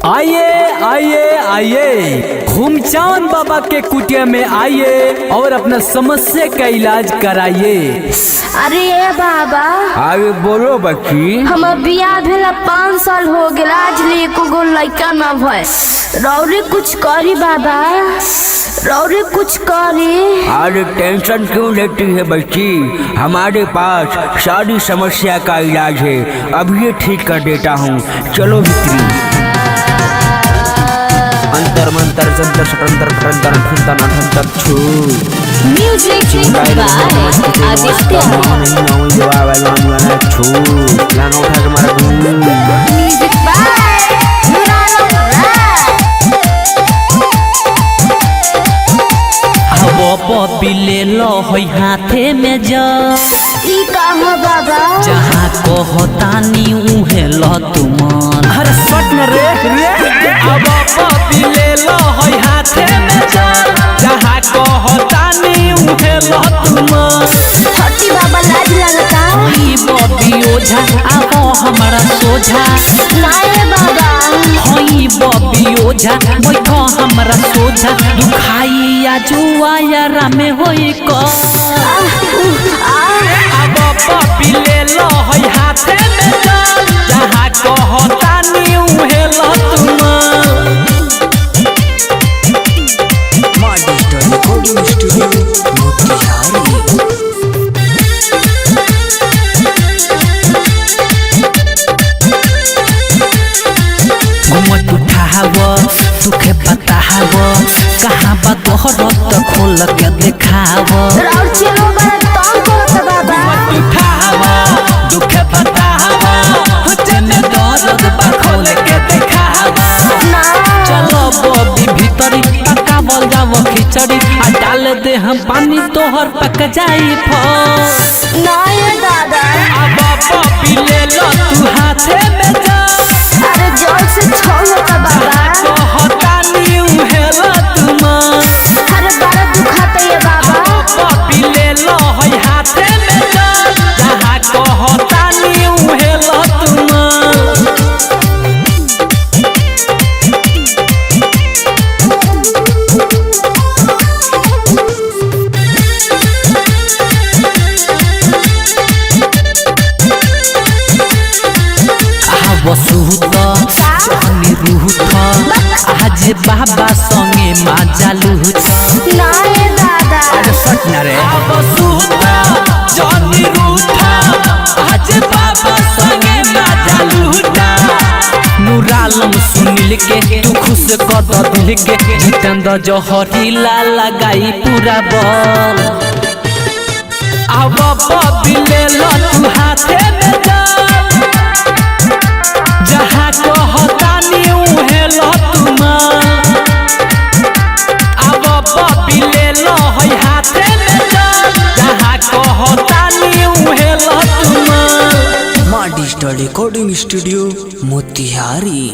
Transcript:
आइए आइए आइए घूमचान बाबा के कुटिया में आइए और अपना समस्या का इलाज कराइए। अरे ए बाबा, आगे बोलो बच्ची। हमर बियाह भेला 5 साल हो गया, आज ले एको लड़का ना भय। रौरे कुछ करी बाबा, रौरे कुछ करी। अरे टेंशन क्यों लेती है बच्ची, हमारे पास सारी समस्या का इलाज है, अभी ये ठीक कर देता हूँ। चलो भित्री। अंतर मंतर जंतर शतंतर फटंतर फुंतर नठंतर छू। म्यूजिक आदित्य छू लाना उठा के मारा म्यूजिक पिले लो होई हाथे में ई कहाँ बाबा, जहाँ को होतानी उहे लो तुमान। अरे सट न रे अब पिले लो होई हाथे में जहाँ को होतानी उहे लो तुमान। छठी बाबा लाज लगता। होई बबी ओझा आवो हमारा सोझा, नाये बाबा, होई बबी ओझा बैठो हमारा सोझा। दुखाई या जुआ या रामे होई को अब पिले लो होई हाथे में जहाँ को होतानी उहे लो तुमान। घूमत उठाव सुखे बताव, कहाँ बा तोहर खोल के देखाव। रौर चलो बड़ा तंग करत बाबा। उठाव दुख बताव जने दर्द बा खोल के देखाव। ना चलो बबी भीतरी पकावल जाव खिचड़ी, आ डाल दे हम पानी तोहर पक जाई फल। नाये दादा, अब पिले लो तू हाथे में अरे जोर से छोड़ो तो बाबा। होतानी उहे लो तुमान। अरे बड़ा दुखाता है बाबा। पिले लो होई हाथे में जहाँ को होतानी उहे लो तुमान। बसूत जहनी रूहत आज बाबा संगे माजा लूट। नाये दादा, सट न रे जॉनी रूठा आज बाबा संगे माजा लूटा। नूरालम सुनील के तू खुश कर दिल के, जितेंद्र जहरीला लगाई पूरा बल। अब पिले लो तू हाथे में जहाँ को होतानी उहे लो तुमान। अब पिले लो होई हाथे में जहाँ को होतानी उहे लो तुमान। माँ डिजिटल रिकॉर्डिंग स्टूडियो मोतिहारी।